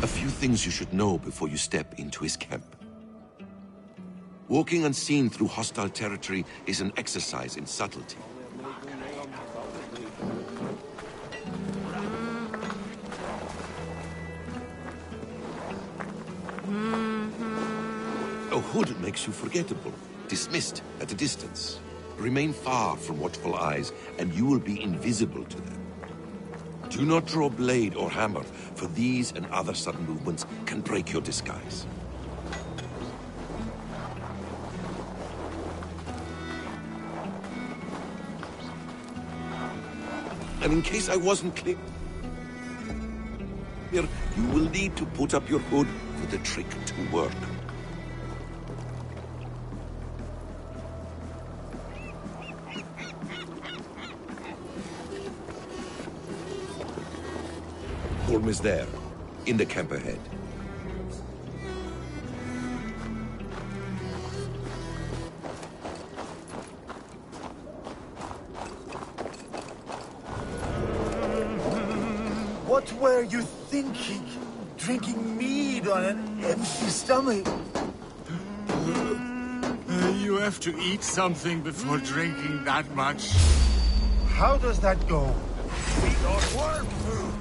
few things you should know before you step into his camp. Walking unseen through hostile territory is an exercise in subtlety. A hood makes you forgettable, dismissed at a distance. Remain far from watchful eyes, and you will be invisible to them. Do not draw blade or hammer, for these and other sudden movements can break your disguise. And in case I wasn't clear, you will need to put up your hood for the trick to work. Holm is there, in the camp ahead. What were you thinking? Drinking mead on an empty stomach? You have to eat something before drinking that much. How does that go? We don't work food.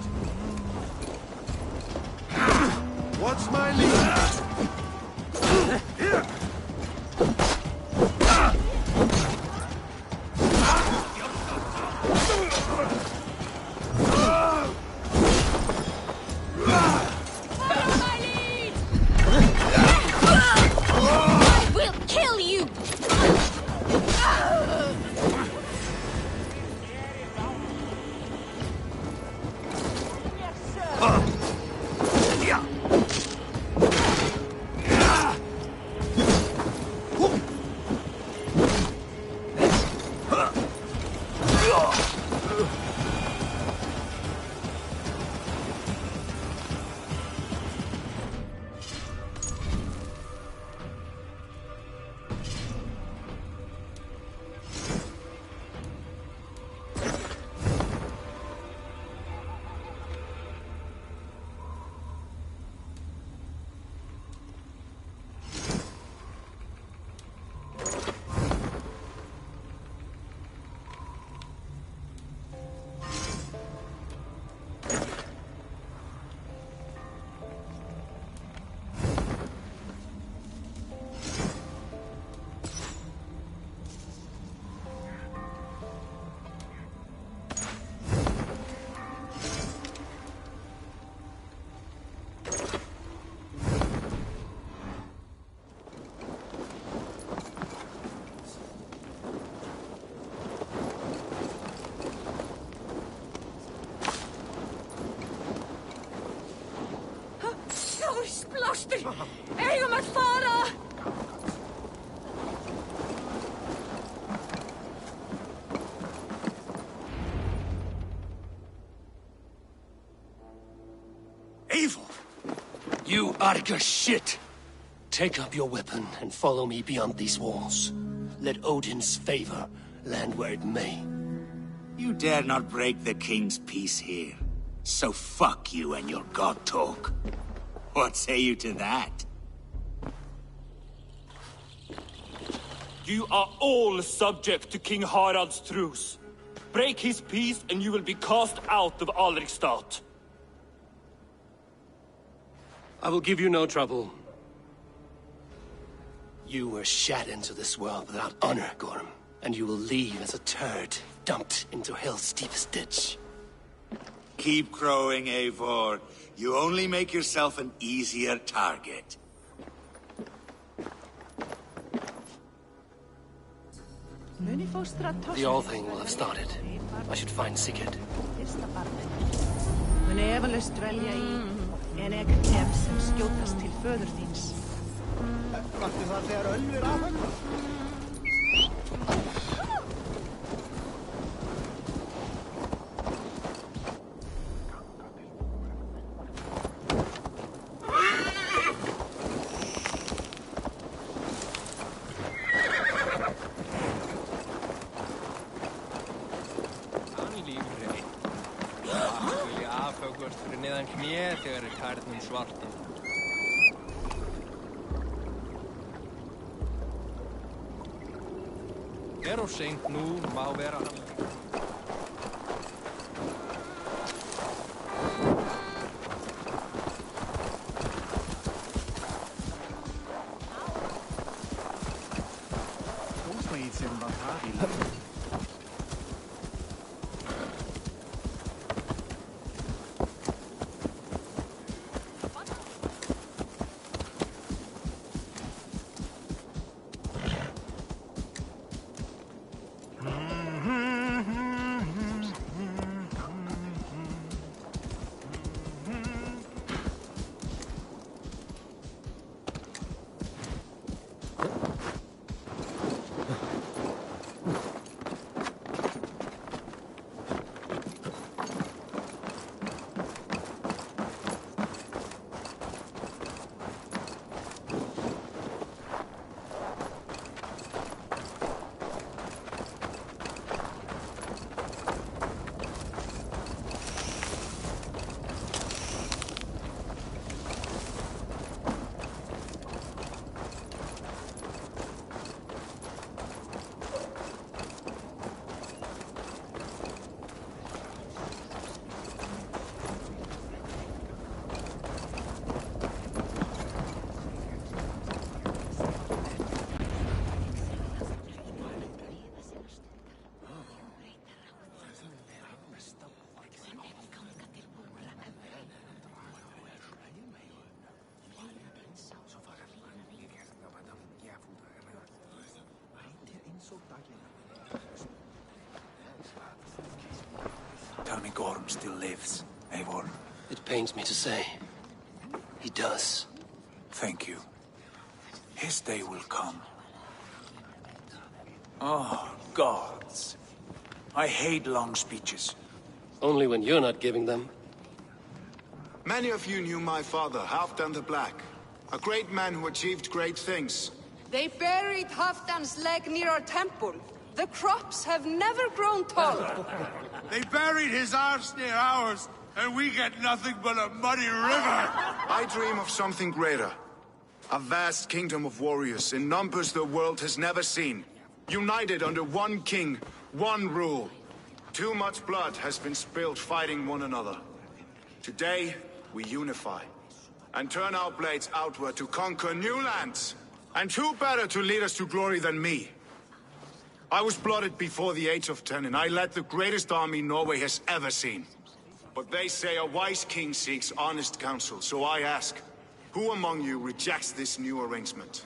What's my lead? Eigum að fara! Eivor! You Arga shit! Take up your weapon and follow me beyond these walls. Let Odin's favor land where it may. You dare not break the king's peace here. So fuck you and your god talk. What say you to that? You are all subject to King Harald's truce. Break his peace and you will be cast out of Alrikstad. I will give you no trouble. You were shat into this world without honor, Gorm, and you will leave as a turd dumped into hell's deepest ditch. Keep crowing, Eivor. You only make yourself an easier target. The All Thing will have started. I should find Sigurd. Mun efalaust dvelja í, en ekkert hef sem skjótast til föður þíns. Vakti það þegar Ölvir afhögg? svarta. Er of seint nú má vera hann. CREED VALHALLA. Tell me Gorm still lives, Eivor. It pains me to say. He does. Thank you. His day will come. Oh, gods. I hate long speeches. Only when you're not giving them. Many of you knew my father, Halfdan the Black. A great man who achieved great things. They buried Halfdan's leg near our temple. The crops have never grown tall. They buried his arse near ours, and we get nothing but a muddy river. I dream of something greater. A vast kingdom of warriors in numbers the world has never seen. United under one king, one rule. Too much blood has been spilled fighting one another. Today, we unify. And turn our blades outward to conquer new lands. And who better to lead us to glory than me? I was blooded before the age of 10, and I led the greatest army Norway has ever seen. But they say a wise king seeks honest counsel, so I ask, who among you rejects this new arrangement?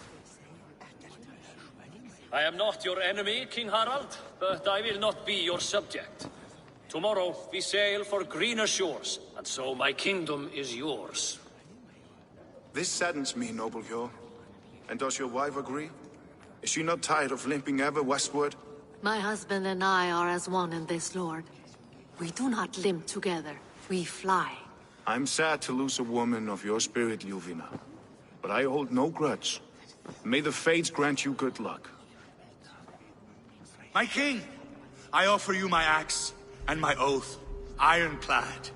I am not your enemy, King Harald, but I will not be your subject. Tomorrow we sail for greener shores, and so my kingdom is yours. This saddens me, noble Hjor. And does your wife agree? Is she not tired of limping ever westward? My husband and I are as one in this, Lord. We do not limp together, we fly. I'm sad to lose a woman of your spirit, Ljuvina. But I hold no grudge. May the fates grant you good luck. My king, I offer you my axe and my oath, ironclad.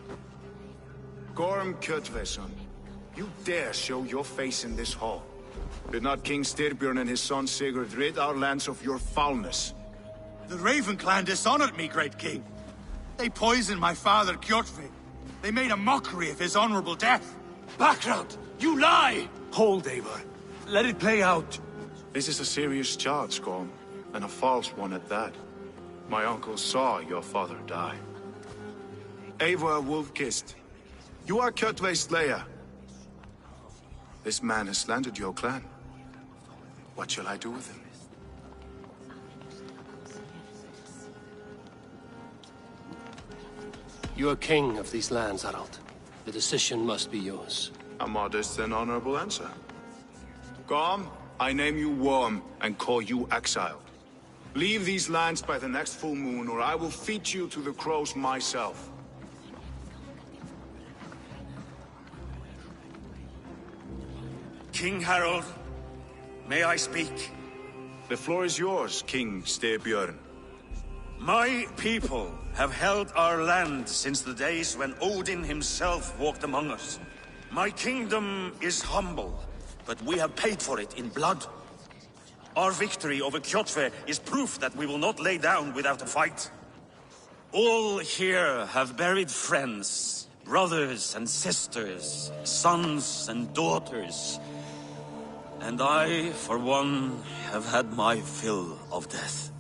Gorm Kjotveson, you dare show your face in this hall. Did not King Styrbjörn and his son Sigurd rid our lands of your foulness? The Raven clan dishonored me, great king. They poisoned my father, Kjotve. They made a mockery of his honorable death. Background! You lie! Hold, Eivor. Let it play out. This is a serious charge, Gorm, and a false one at that. My uncle saw your father die. Eivor Wolf-Kissed, you are Kjotve's slayer. This man has slandered your clan. What shall I do with him? You are king of these lands, Harald. The decision must be yours. A modest and honorable answer. Gorm, I name you Worm and call you exiled. Leave these lands by the next full moon, or I will feed you to the crows myself. King Harold, may I speak? The floor is yours, King Styrbjörn. My people have held our land since the days when Odin himself walked among us. My kingdom is humble, but we have paid for it in blood. Our victory over Kjotve is proof that we will not lay down without a fight. All here have buried friends, brothers and sisters, sons and daughters. And I, for one, have had my fill of death.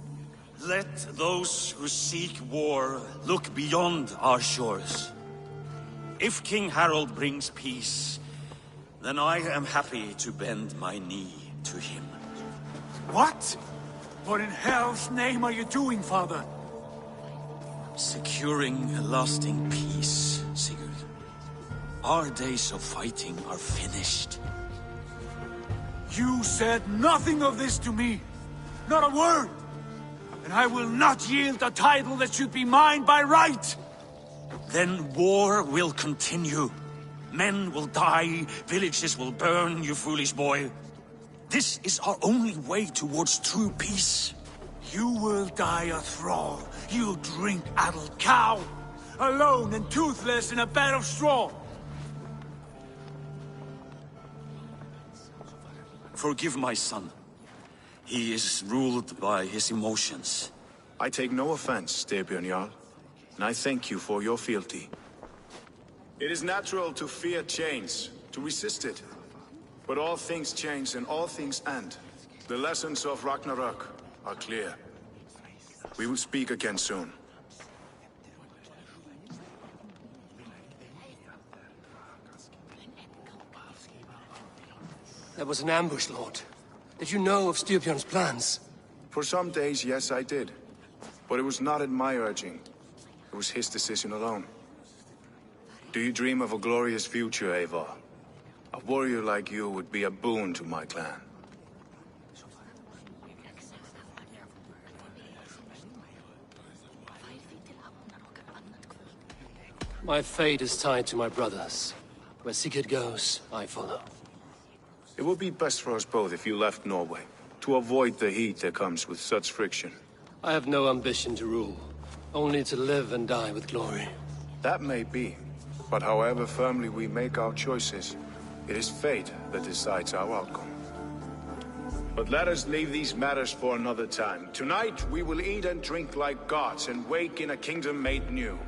Let those who seek war look beyond our shores. If King Harald brings peace, then I am happy to bend my knee to him. What? What in hell's name are you doing, father? Securing a lasting peace, Sigurd. Our days of fighting are finished. You said nothing of this to me. Not a word. And I will not yield a title that should be mine by right. Then war will continue. Men will die, villages will burn, you foolish boy. This is our only way towards true peace. You will die a thrall. You'll drink addled cow. Alone and toothless in a bed of straw. Forgive my son. He is ruled by his emotions. I take no offense, Styrbjörn Jarl, and I thank you for your fealty. It is natural to fear change, to resist it. But all things change and all things end. The lessons of Ragnarok are clear. We will speak again soon. That was an ambush, Lord. Did you know of Styrbjörn's plans? For some days, yes, I did. But it was not at my urging. It was his decision alone. Do you dream of a glorious future, Eivor? A warrior like you would be a boon to my clan. My fate is tied to my brothers. Where Sigurd goes, I follow. It would be best for us both if you left Norway, to avoid the heat that comes with such friction. I have no ambition to rule, only to live and die with glory. That may be, but however firmly we make our choices, it is fate that decides our outcome. But let us leave these matters for another time. Tonight, we will eat and drink like gods and wake in a kingdom made new.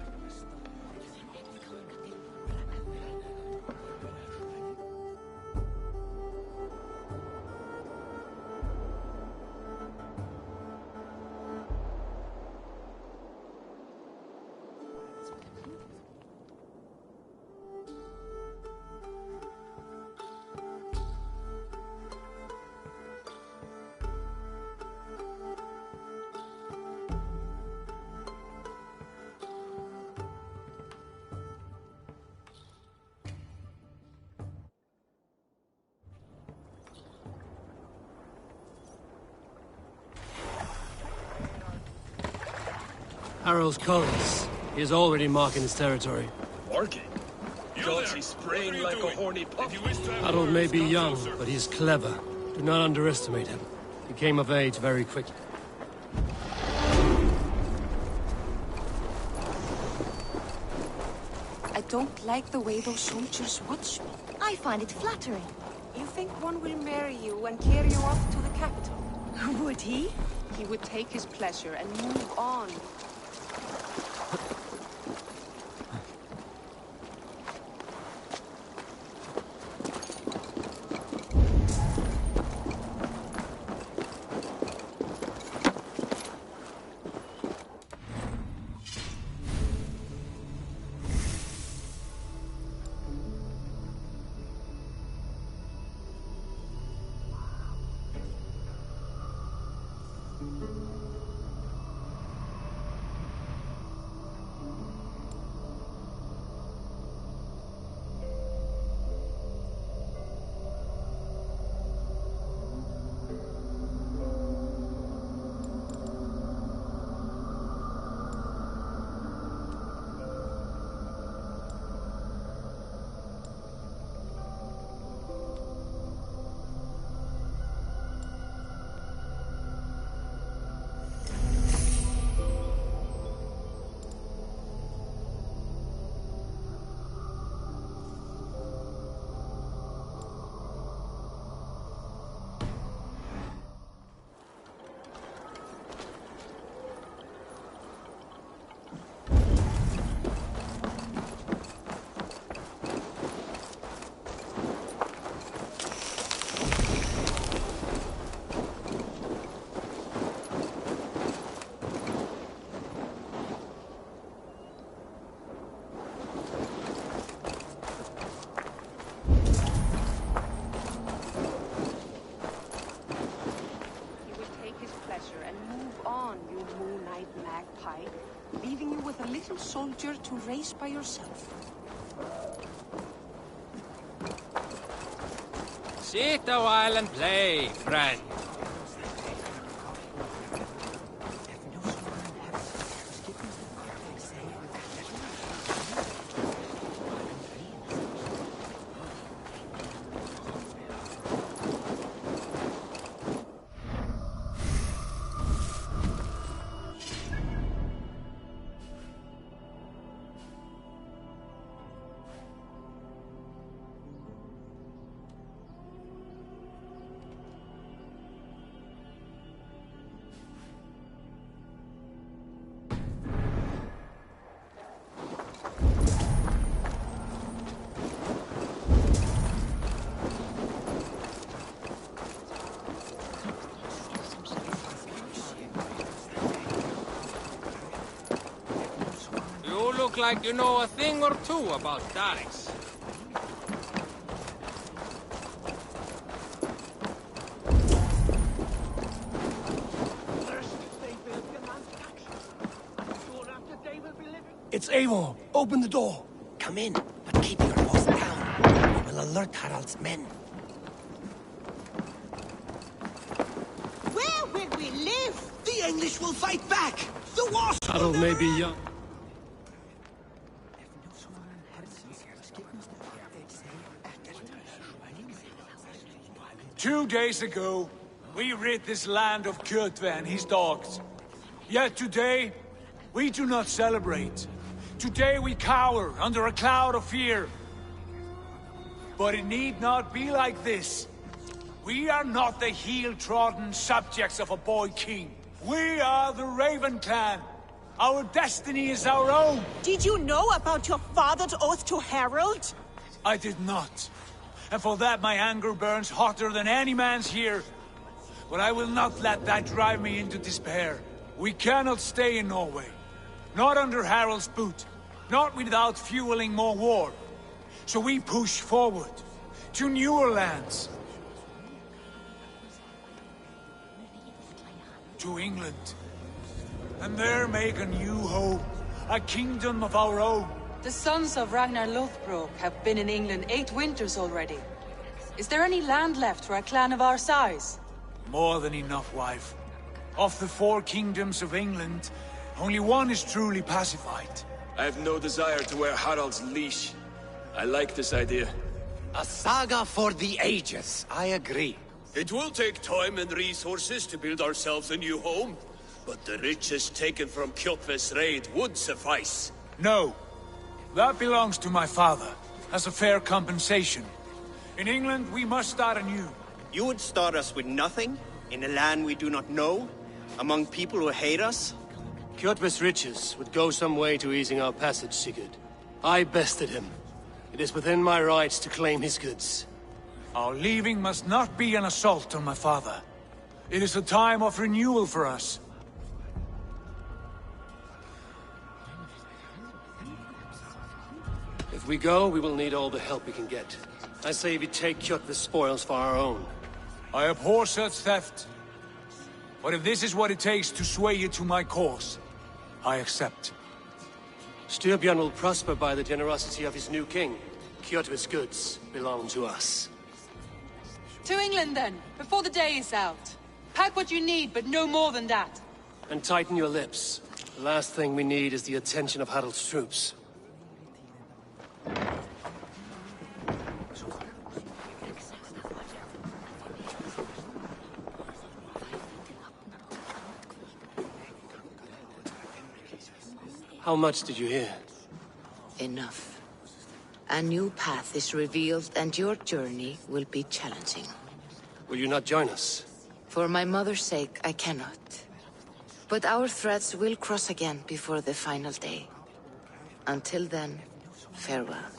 Harald's colors. He is already marking his territory. Marking? Gods, he's spraying like a horny pup. Harold may be young, but he's clever. Do not underestimate him. He came of age very quickly. I don't like the way those soldiers watch me. I find it flattering. You think one will marry you and carry you off to the capital? Would he? He would take his pleasure and move on. soldier to race by yourself. Sit a while and play, friend. Look like you know a thing or two about dice. It's Eivor. Open the door. Come in, but keep your voice down. We will alert Harald's men. Where will we live? The English will fight back. The wars. Harold may be young. 2 days ago, we rid this land of Kjotve and his dogs. Yet today, we do not celebrate. Today we cower under a cloud of fear. But it need not be like this. We are not the heel-trodden subjects of a boy king. We are the Raven clan. Our destiny is our own. Did you know about your father's oath to Harold? I did not. And for that my anger burns hotter than any man's here. But I will not let that drive me into despair. We cannot stay in Norway. Not under Harald's boot. Not without fueling more war. So we push forward. To newer lands. To England. And there make a new home. A kingdom of our own. The sons of Ragnar Lothbrok have been in England 8 winters already. Is there any land left for a clan of our size? More than enough, wife. Of the 4 kingdoms of England, only one is truly pacified. I have no desire to wear Harald's leash. I like this idea. A saga for the ages, I agree. It will take time and resources to build ourselves a new home, but the riches taken from Kjotve's raid would suffice. No. That belongs to my father, as a fair compensation. In England, we must start anew. You would start us with nothing? In a land we do not know? Among people who hate us? Kjotve's riches would go some way to easing our passage, Sigurd. I bested him. It is within my rights to claim his goods. Our leaving must not be an assault on my father. It is a time of renewal for us. If we go, we will need all the help we can get. I say we take Kjotve's spoils for our own. I abhor such theft. But if this is what it takes to sway you to my cause, I accept. Styrbjörn will prosper by the generosity of his new king. Kjotve's goods belong to us. To England then, before the day is out. Pack what you need, but no more than that. And tighten your lips. The last thing we need is the attention of Harald's troops. How much did you hear? Enough. A new path is revealed and your journey will be challenging. Will you not join us? For my mother's sake, I cannot. But our threads will cross again before the final day. Until then, farewell.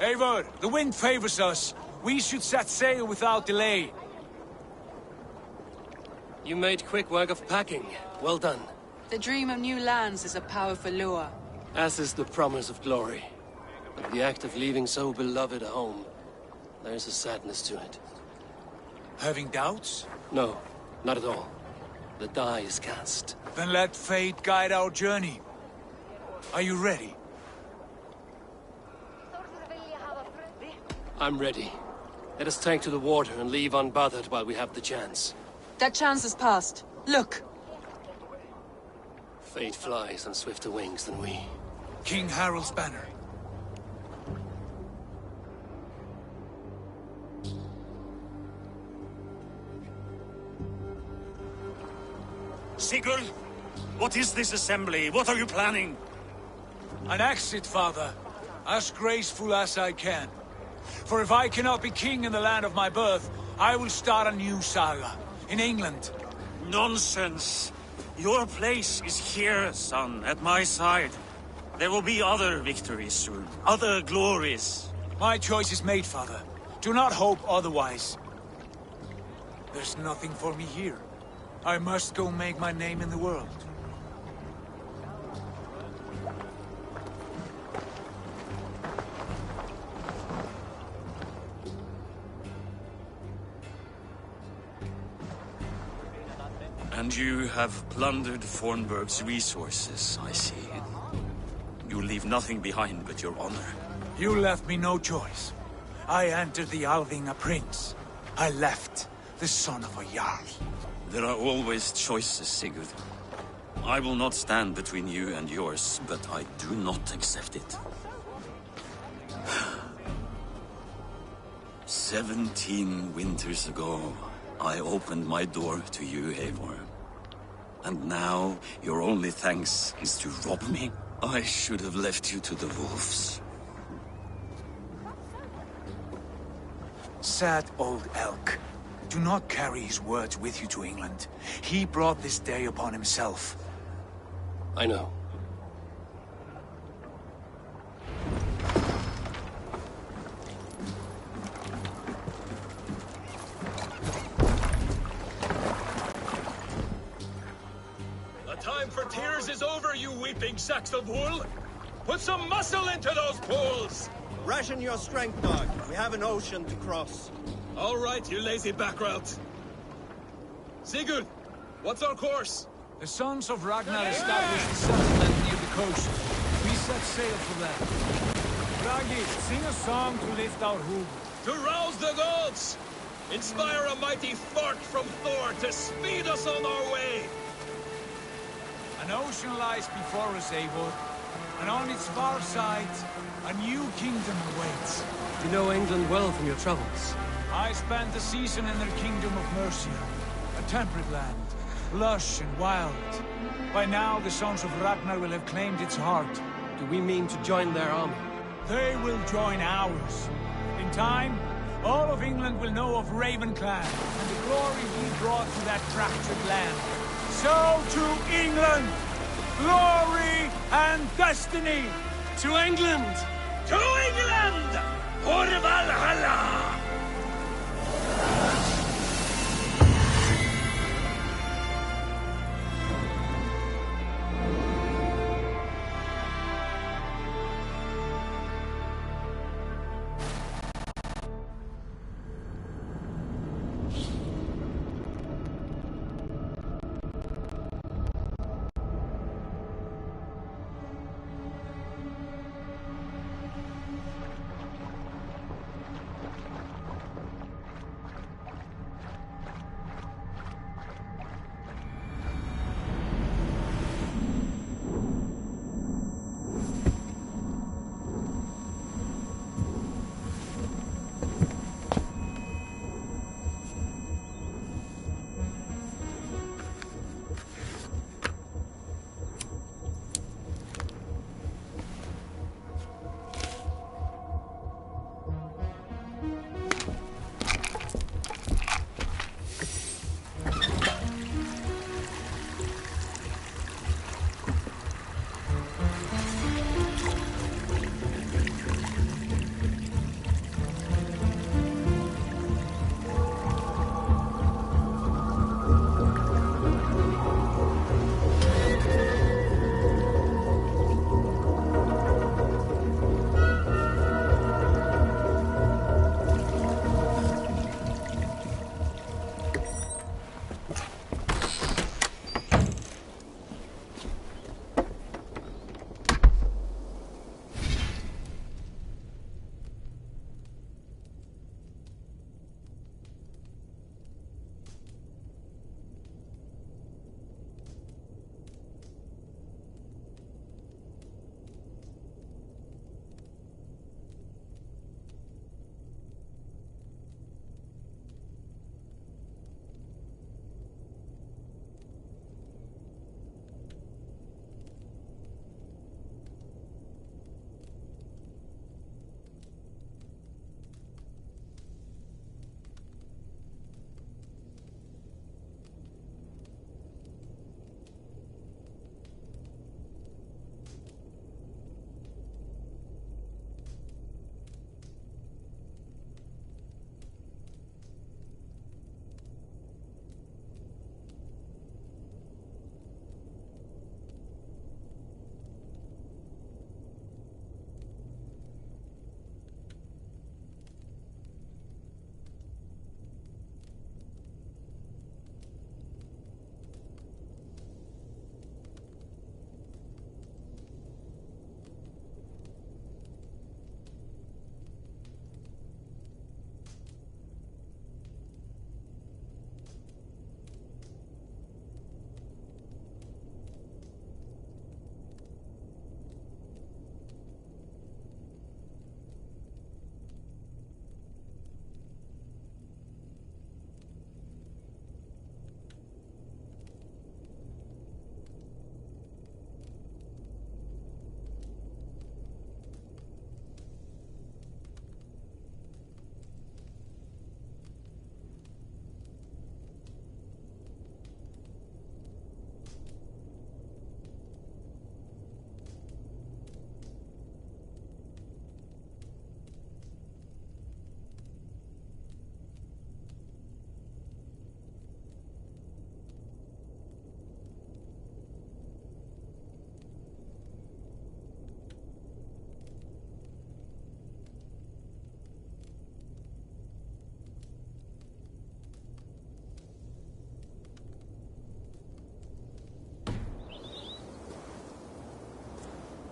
Eivor, the wind favors us. We should set sail without delay. You made quick work of packing. Well done. The dream of new lands is a powerful lure. As is the promise of glory. But the act of leaving so beloved a home, there's a sadness to it. Having doubts? No, not at all. The die is cast. Then let fate guide our journey. Are you ready? I'm ready. Let us take to the water and leave unbothered while we have the chance. That chance is past. Look! Fate flies on swifter wings than we. King Harald's banner. Sigurd, what is this assembly? What are you planning? An exit, father. As graceful as I can. For if I cannot be king in the land of my birth, I will start a new saga. In England. Nonsense. Your place is here, son, at my side. There will be other victories soon. Other glories. My choice is made, father. Do not hope otherwise. There's nothing for me here. I must go make my name in the world. And you have plundered Fornburg's resources, I see. You leave nothing behind but your honor. You left me no choice. I entered the Alving a prince. I left the son of a Jarl. There are always choices, Sigurd. I will not stand between you and yours, but I do not accept it. 17 winters ago, I opened my door to you, Eivor. And now, your only thanks is to rob me? I should have left you to the wolves. Sad old elk. Do not carry his words with you to England. He brought this day upon himself. I know. The time for tears is over, you weeping sacks of wool! Put some muscle into those pools! Ration your strength, dog. We have an ocean to cross. All right, you lazy backrout. Sigurd, what's our course? The sons of Ragnar established a settlement near the coast. We set sail for them. Ragi, sing a song to lift our hoof. To rouse the gods! Inspire a mighty fart from Thor to speed us on our way! An ocean lies before us, Eivor. And on its far side, a new kingdom awaits. You know England well from your travels. I spent a season in their kingdom of Mercia. A temperate land, lush and wild. By now, the sons of Ragnar will have claimed its heart. Do we mean to join their army? They will join ours. In time, all of England will know of Ravenclan and the glory we brought to that fractured land. So to England! Glory and destiny! To England! To England! For Valhalla!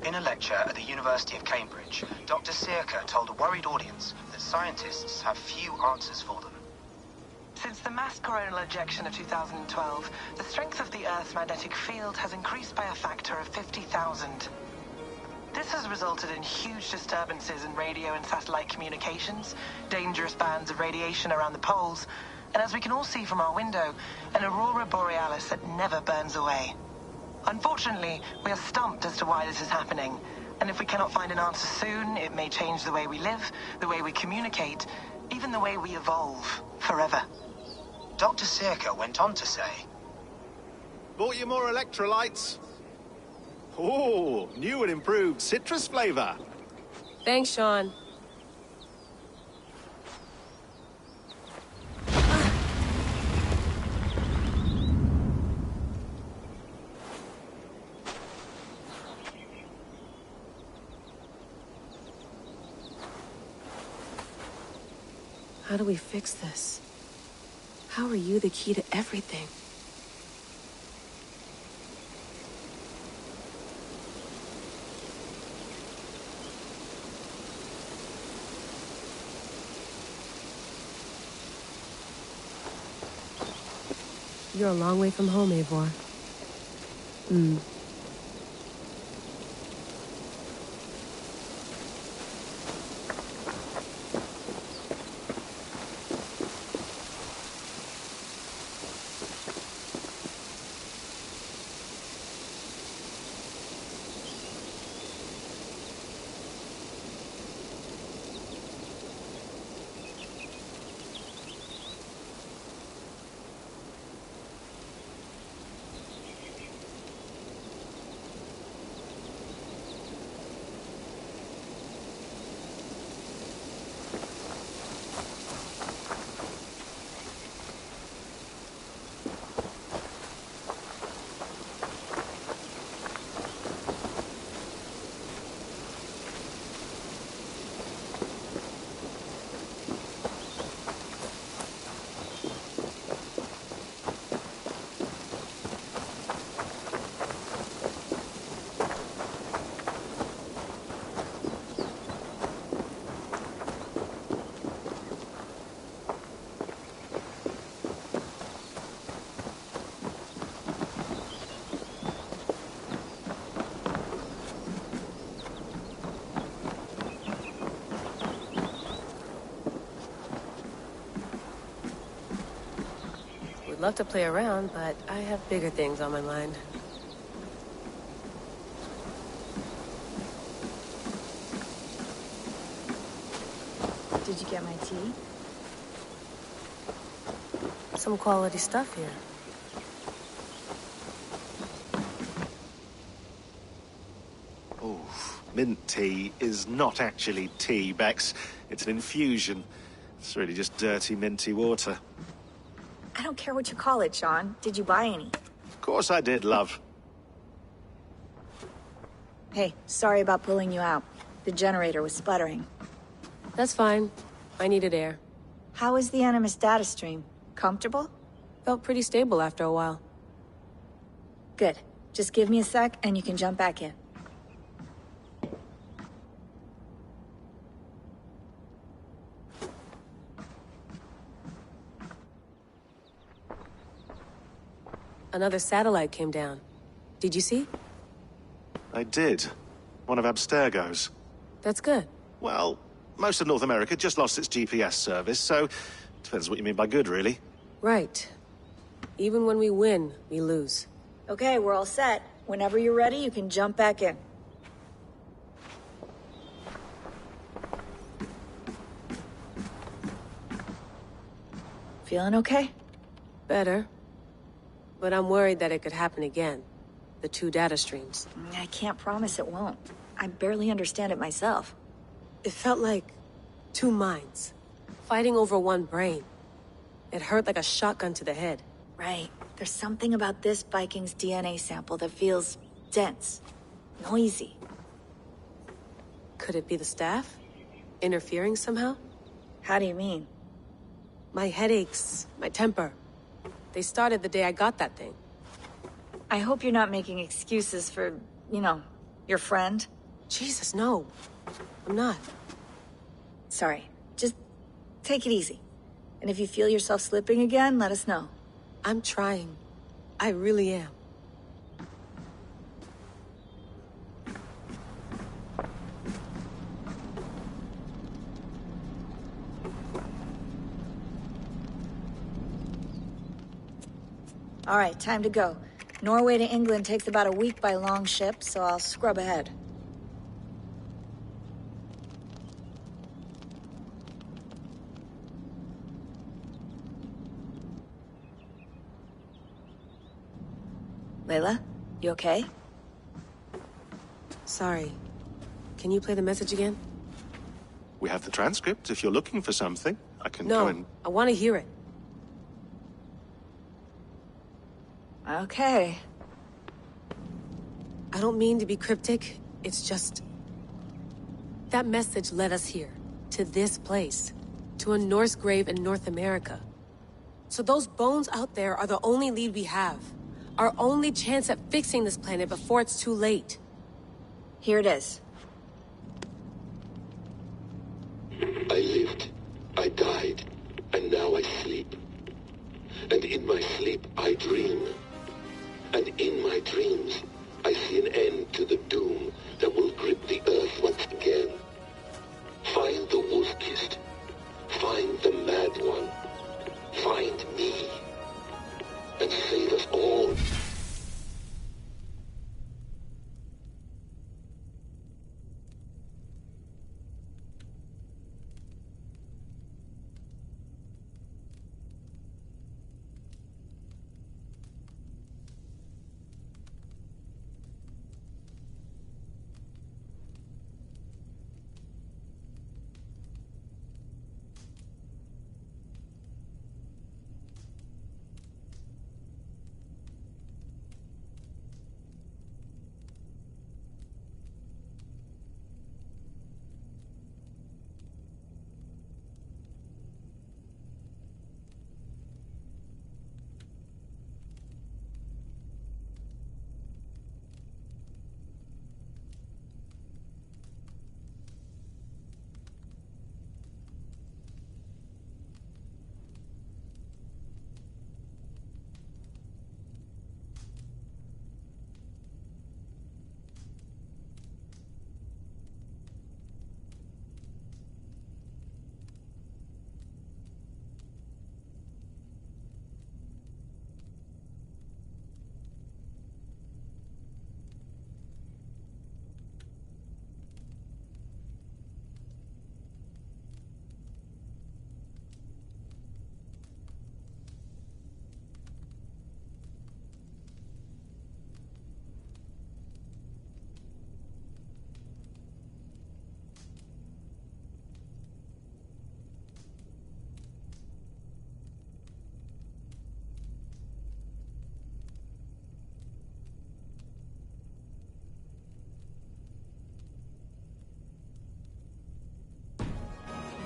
In a lecture at the University of Cambridge, Dr. Circa told a worried audience that scientists have few answers for them. Since the mass coronal ejection of 2012, the strength of the Earth's magnetic field has increased by a factor of 50,000. This has resulted in huge disturbances in radio and satellite communications, dangerous bands of radiation around the poles, and as we can all see from our window, an aurora borealis that never burns away. Unfortunately, we are stumped as to why this is happening, and if we cannot find an answer soon, it may change the way we live, the way we communicate, even the way we evolve, forever. Dr. Circa went on to say, "Bought you more electrolytes? Oh, new and improved citrus flavor." Thanks, Sean. How do we fix this? How are you the key to everything? You're a long way from home, Eivor. Would love to play around, but I have bigger things on my mind. Did you get my tea? Some quality stuff here. Oh, mint tea is not actually tea, Bex. It's an infusion. It's really just dirty, minty water. I don't care what you call it, Sean. Did you buy any? Of course I did, love. Hey, sorry about pulling you out. The generator was sputtering. That's fine. I needed air. How is the Animus data stream? Comfortable? Felt pretty stable after a while. Good. Just give me a sec and you can jump back in. Another satellite came down. Did you see? I did. One of Abstergo's. That's good. Well, most of North America just lost its GPS service, so depends what you mean by good, really. Right. Even when we win, we lose. Okay, we're all set. Whenever you're ready, you can jump back in. Feeling okay? Better. But I'm worried that it could happen again. The two data streams. I can't promise it won't. I barely understand it myself. It felt like two minds, fighting over one brain. It hurt like a shotgun to the head. Right. There's something about this Viking's DNA sample that feels dense, noisy. Could it be the staff? Interfering somehow? How do you mean? My headaches, my temper. They started the day I got that thing. I hope you're not making excuses for, you know, your friend. Jesus, no. I'm not. Sorry. Just take it easy. And if you feel yourself slipping again, let us know. I'm trying. I really am. All right, time to go. Norway to England takes about a week by long ship, so I'll scrub ahead. Layla, you okay? Sorry. Can you play the message again? We have the transcript. If you're looking for something, I can No, go and... I want to hear it. Okay. I don't mean to be cryptic. It's just... That message led us here. To this place. To a Norse grave in North America. So those bones out there are the only lead we have. Our only chance at fixing this planet before it's too late. Here it is. I lived, I died, and now I sleep. And in my sleep I dream. And in my dreams I see an end to the doom that will grip the earth once again. Find the wolf-kissed. Find the mad one. Find me. And save us all.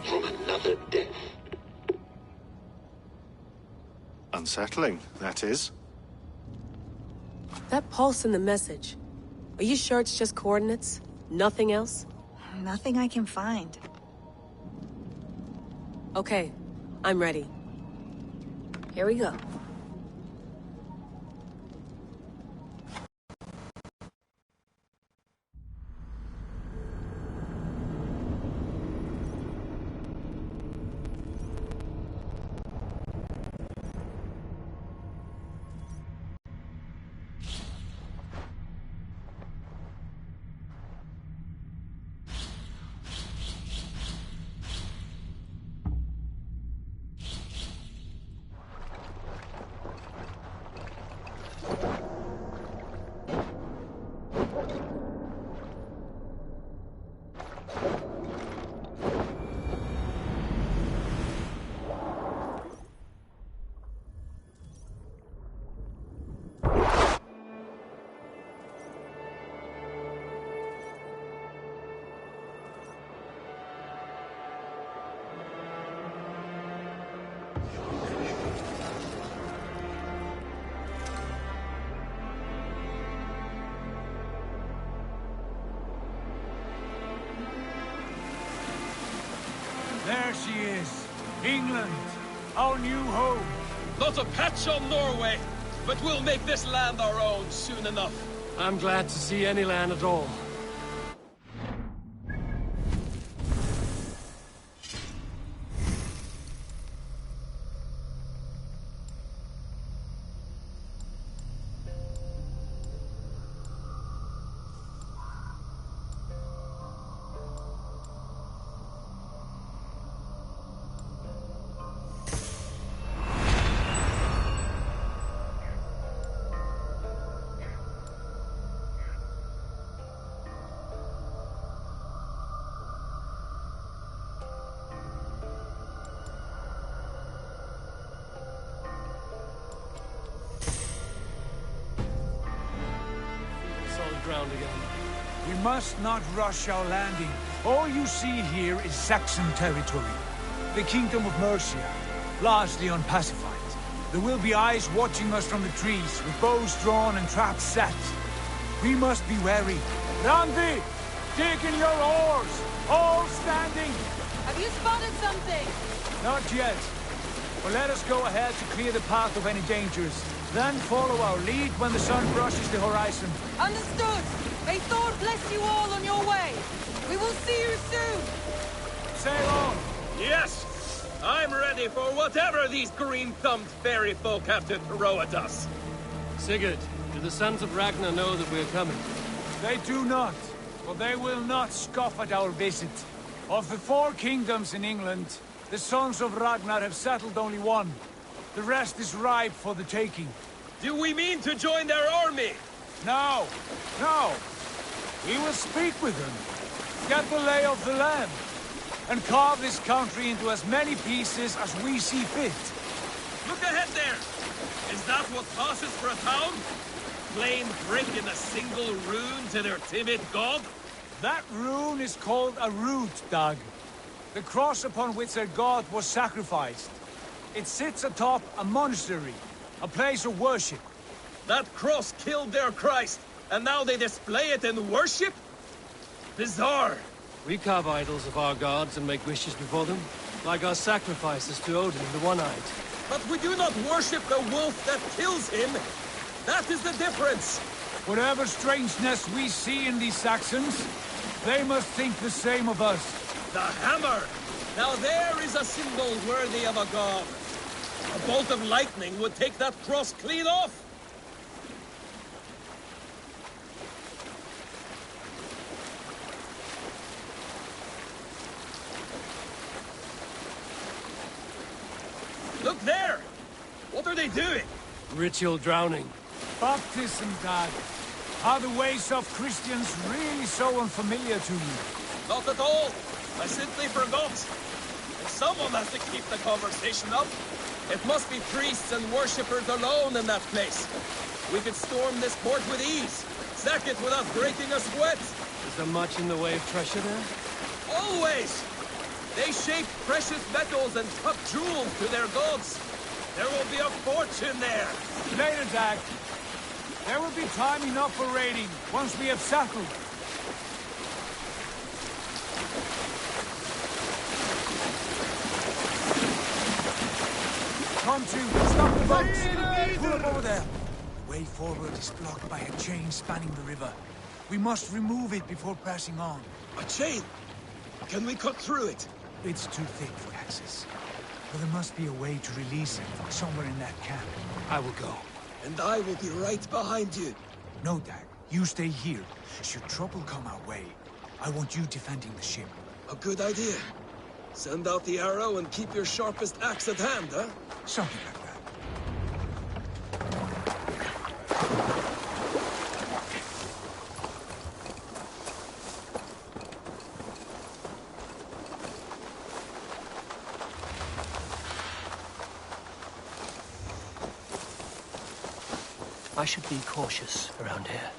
From another death. Unsettling, that is. That pulse in the message. Are you sure it's just coordinates? Nothing else? Nothing I can find. Okay, I'm ready. Here we go. There she is. England, our new home. Not a patch on Norway, but we'll make this land our own soon enough. I'm glad to see any land at all. Ground again. We must not rush our landing. All you see here is Saxon territory. The Kingdom of Mercia, largely unpacified. There will be eyes watching us from the trees, with bows drawn and traps set. We must be wary. Randi! Dig in your oars! All standing! Have you spotted something? Not yet. But let us go ahead to clear the path of any dangers. Then follow our lead when the sun brushes the horizon. Understood! May Thor bless you all on your way! We will see you soon! Sail on! Yes! I'm ready for whatever these green-thumbed fairy folk have to throw at us. Sigurd, do the sons of Ragnar know that we're coming? They do not, but they will not scoff at our visit. Of the 4 kingdoms in England, the sons of Ragnar have settled only one. The rest is ripe for the taking. Do we mean to join their army? No. No. We will speak with them, get the lay of the land, and carve this country into as many pieces as we see fit. Look ahead there! Is that what passes for a town? Plain brick in a single rune to their timid god? That rune is called a root, Dag. The cross upon which their god was sacrificed. It sits atop a monastery, a place of worship. That cross killed their Christ, and now they display it in worship? Bizarre. We carve idols of our gods and make wishes before them, like our sacrifices to Odin, the One-Eyed. But we do not worship the wolf that kills him. That is the difference. Whatever strangeness we see in these Saxons, they must think the same of us. The hammer! Now there is a symbol worthy of a god. A bolt of lightning would take that cross clean off. Look there! What are they doing? Ritual drowning. Baptism, Dad. Are the ways of Christians really so unfamiliar to you? Not at all. I simply forgot. And someone has to keep the conversation up. It must be priests and worshippers alone in that place. We could storm this port with ease. Sack it without breaking a sweat. Is there much in the way of treasure there? Always! They shape precious metals and cut jewels to their gods. There will be a fortune there. Later, Dag. There will be time enough for raiding once we have settled. Come to, stop the boats! Pull up over there. The way forward is blocked by a chain spanning the river. We must remove it before pressing on. A chain? Can we cut through it? It's too thick for access. But there must be a way to release it, somewhere in that camp. I will go. And I will be right behind you. No, Dag. You stay here. Should trouble come our way, I want you defending the ship. A good idea. Send out the arrow and keep your sharpest axe at hand, huh? Something like that. I should be cautious around here.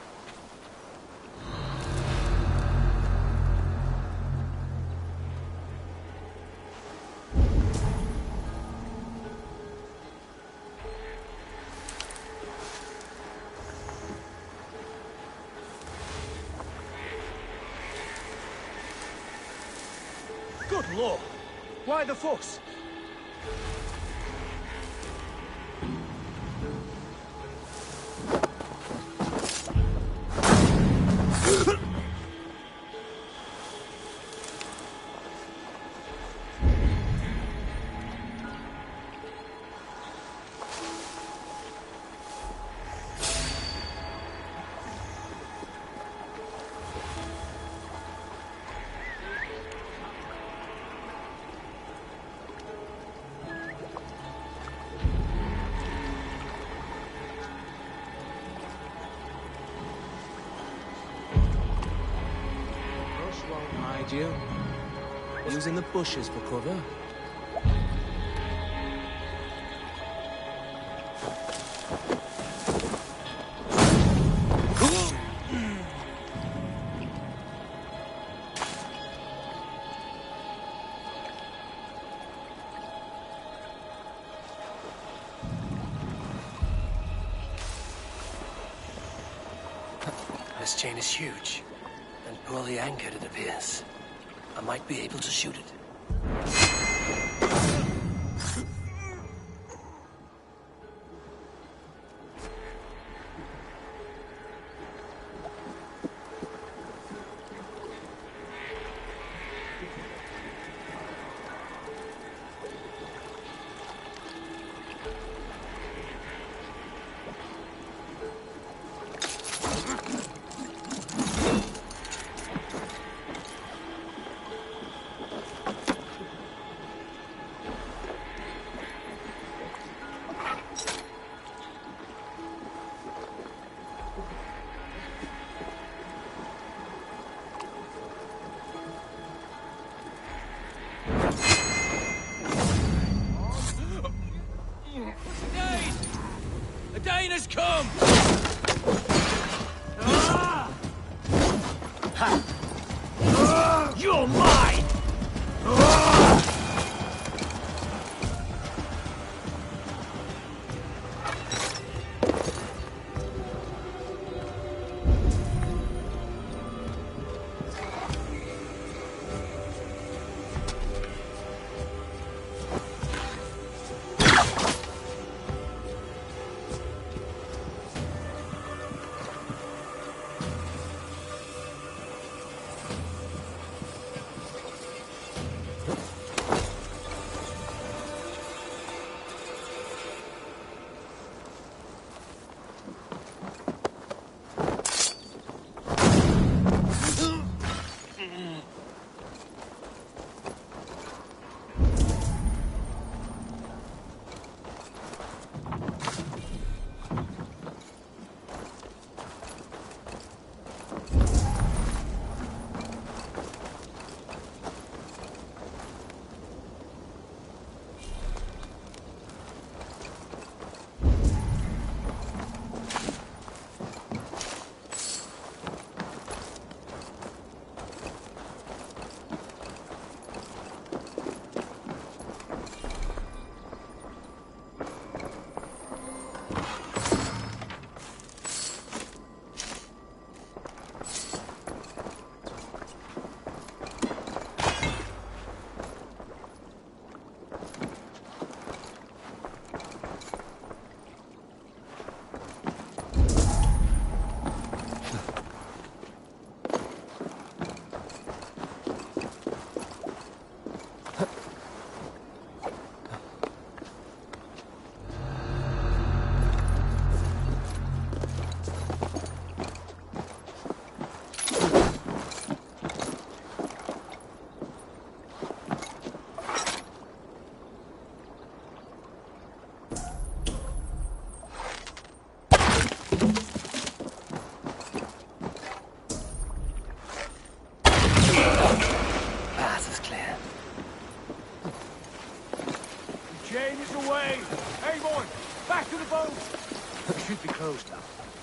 Good lord! Why the fuss? You? Using the bushes for cover? This chain is huge, and poorly anchored, it appears. I might be able to shoot it. Dana's come! You're mine!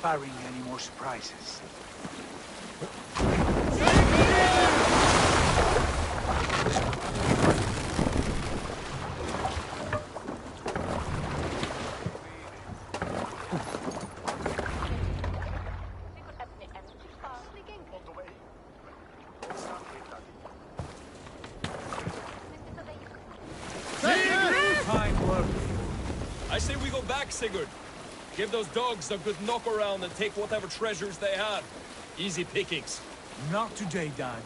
Barring any more surprises. back, Sigurd. Give those dogs a good knock around and take whatever treasures they have. Easy pickings. Not today, Dag.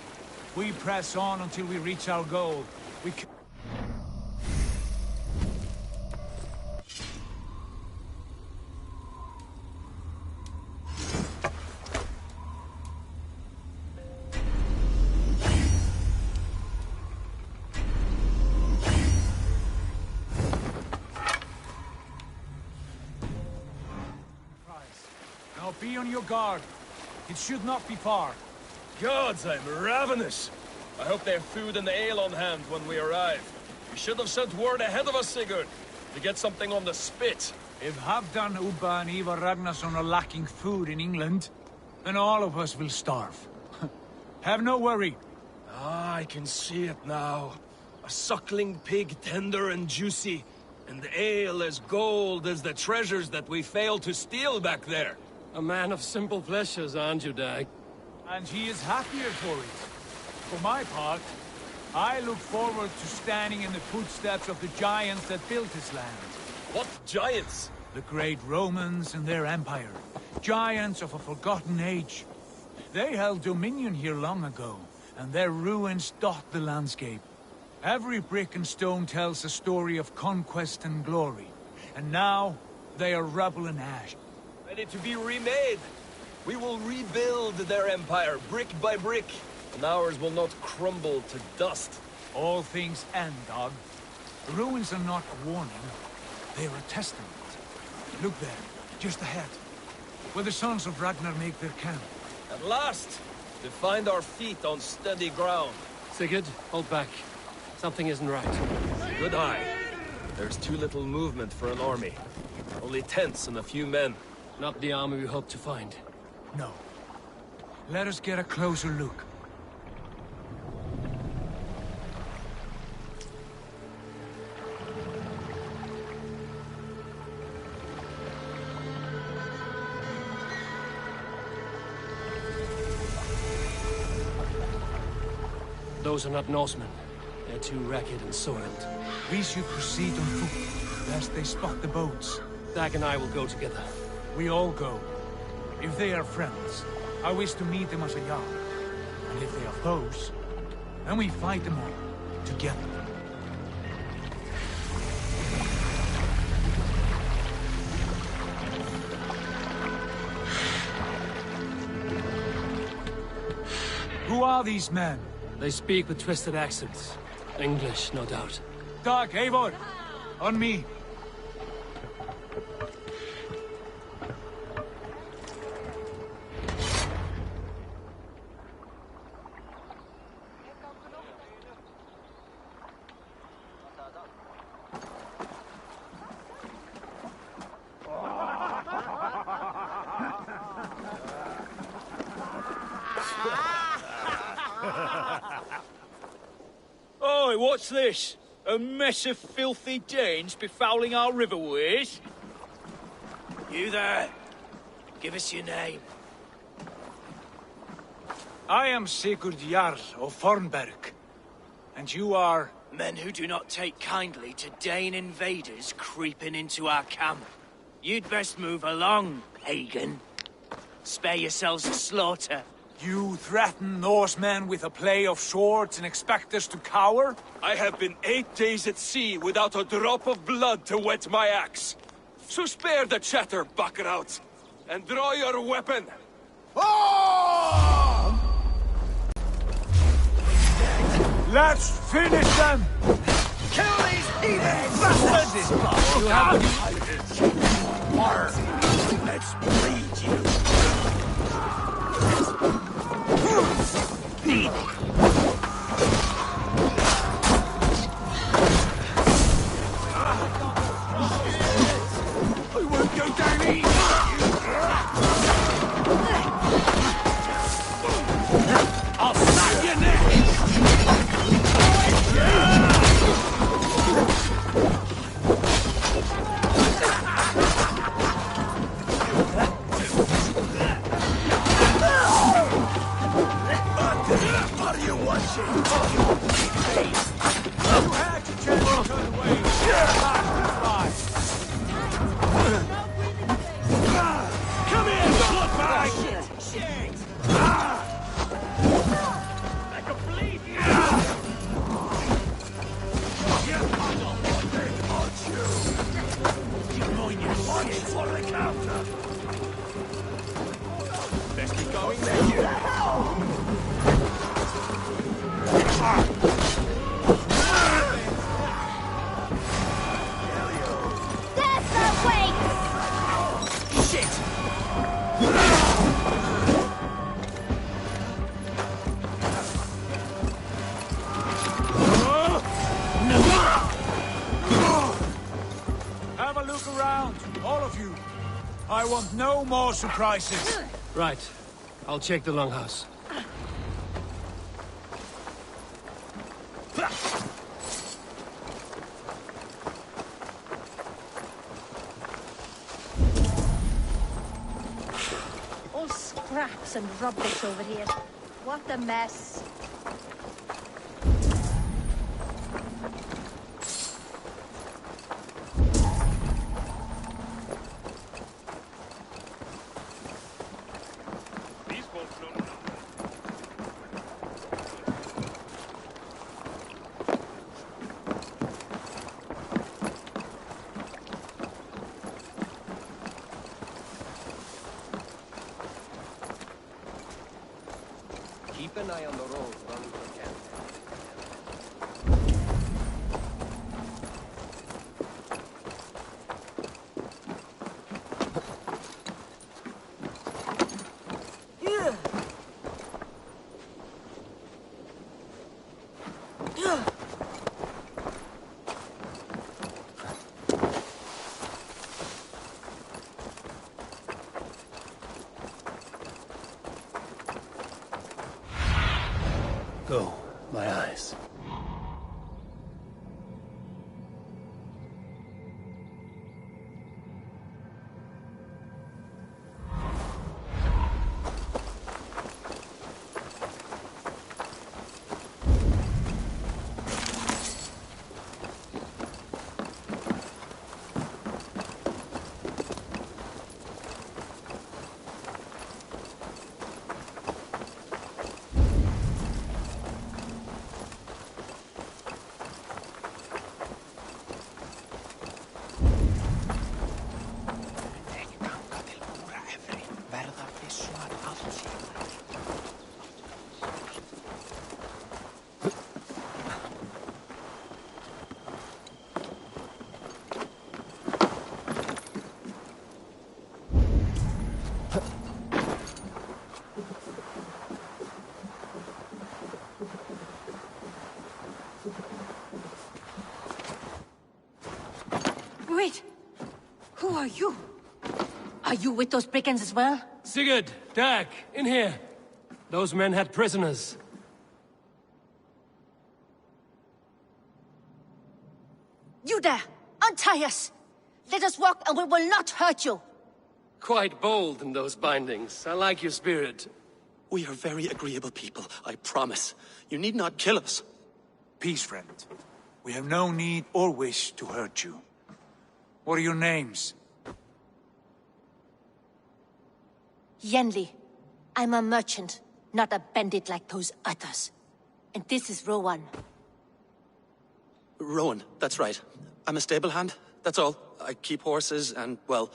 We press on until we reach our goal. We can... Now be on your guard. It should not be far. Gods, I'm ravenous. I hope they have food and ale on hand when we arrive. You should have sent word ahead of us, Sigurd, to get something on the spit. If Halfdan, Ubba and Ivar Ragnarsson are lacking food in England, then all of us will starve. Have no worry. Ah, I can see it now. A suckling pig, tender and juicy, and ale as gold as the treasures that we failed to steal back there. A man of simple pleasures, aren't you, Dag? And he is happier for it. For my part, I look forward to standing in the footsteps of the giants that built this land. What giants? The great Romans and their empire. Giants of a forgotten age. They held dominion here long ago, and their ruins dot the landscape. Every brick and stone tells a story of conquest and glory. And now, they are rubble and ash. Ready to be remade. We will rebuild their empire, brick by brick, and ours will not crumble to dust. All things end, Dog. The ruins are not a warning. They are a testament. Look there, just ahead, where the sons of Ragnar make their camp. At last, to find our feet on steady ground. Sigurd, hold back. Something isn't right. Good eye. There's too little movement for an army. Only tents and a few men. Not the army we hoped to find. No. Let us get a closer look. Those are not Norsemen. They're too ragged and soiled. We should proceed on foot, lest they spot the boats. Dag and I will go together. We all go. If they are friends, I wish to meet them as a Jarl. And if they are foes, then we fight them all, together. Who are these men? They speak with twisted accents. English, no doubt. Dag, Eivor! On me! Oi, what's this? A mess of filthy Danes befouling our riverways? You there? Give us your name. I am Sigurd Jarl of Fornberg. And you are... Men who do not take kindly to Dane invaders creeping into our camp. You'd best move along, pagan. Spare yourselves a slaughter. You threaten Norsemen with a play of swords and expect us to cower? I have been 8 days at sea without a drop of blood to wet my axe. So spare the chatter, buckerouts, and draw your weapon. Oh! Let's finish them! Kill these heathen bastards! You have Let's bleed you! I won't go down easy! I'll snap your neck! What are you watching? You had your chance to turn away. Have a look around, all of you. I want no more surprises. Right. I'll check the longhouse. All scraps and rubbish over here. What a mess. Keep an eye on the road running from camp. Go, my eyes. Wait! Who are you? Are you with those brigands as well? Sigurd, Dag, in here. Those men had prisoners. You there! Untie us! Let us walk and we will not hurt you! Quite bold in those bindings. I like your spirit. We are very agreeable people, I promise. You need not kill us. Peace, friend. We have no need or wish to hurt you. What are your names? Yenli. I'm a merchant, not a bandit like those others. And this is Rowan. Rowan, that's right. I'm a stable hand, that's all. I keep horses and, well,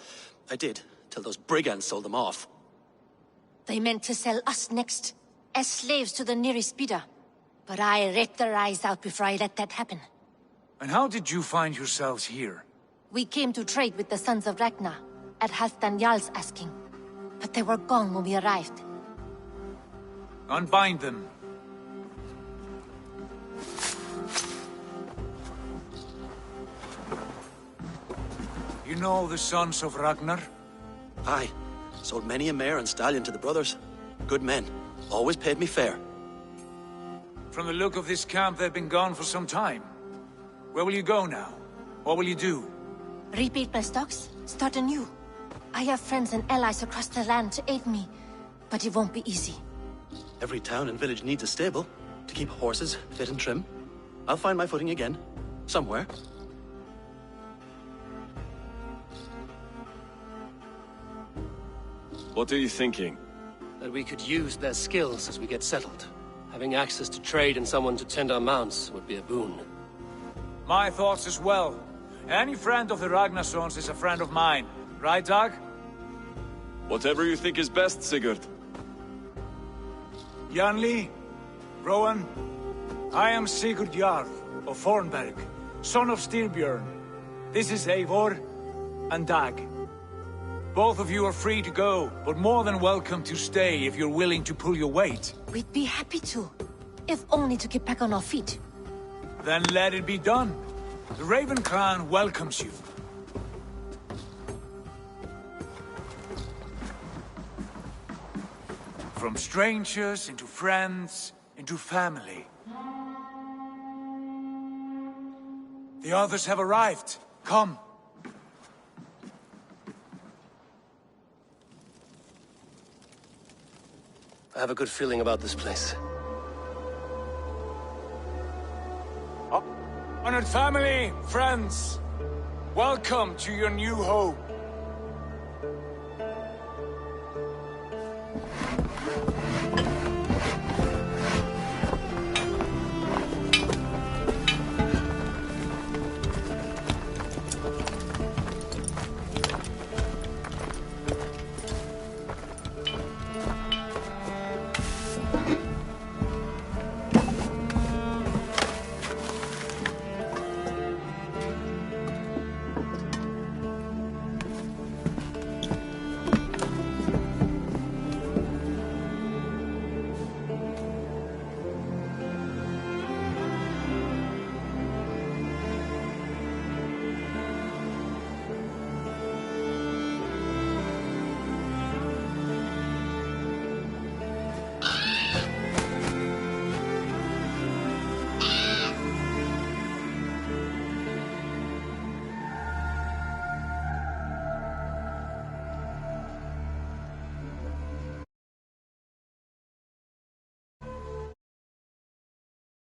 I did, till those brigands sold them off. They meant to sell us next, as slaves to the nearest bidder. But I ripped their eyes out before I let that happen. And how did you find yourselves here? We came to trade with the Sons of Ragnar, at Halfdan Jarl's asking. But they were gone when we arrived. Unbind them. You know the Sons of Ragnar? Aye. Sold many a mare and stallion to the brothers. Good men. Always paid me fair. From the look of this camp, they've been gone for some time. Where will you go now? What will you do? Rebuild my stocks, start anew. I have friends and allies across the land to aid me, but it won't be easy. Every town and village needs a stable, to keep horses fit and trim. I'll find my footing again, somewhere. What are you thinking? That we could use their skills as we get settled. Having access to trade and someone to tend our mounts would be a boon. My thoughts as well. Any friend of the Ragnarsons is a friend of mine. Right, Dag? Whatever you think is best, Sigurd. Janli, Rowan, I am Sigurd Jarl of Fornberg, son of Styrbjörn. This is Eivor and Dag. Both of you are free to go, but more than welcome to stay if you're willing to pull your weight. We'd be happy to, if only to get back on our feet. Then let it be done. The Raven clan welcomes you. From strangers into friends, into family. The others have arrived. Come. I have a good feeling about this place. Honored family, friends, welcome to your new home.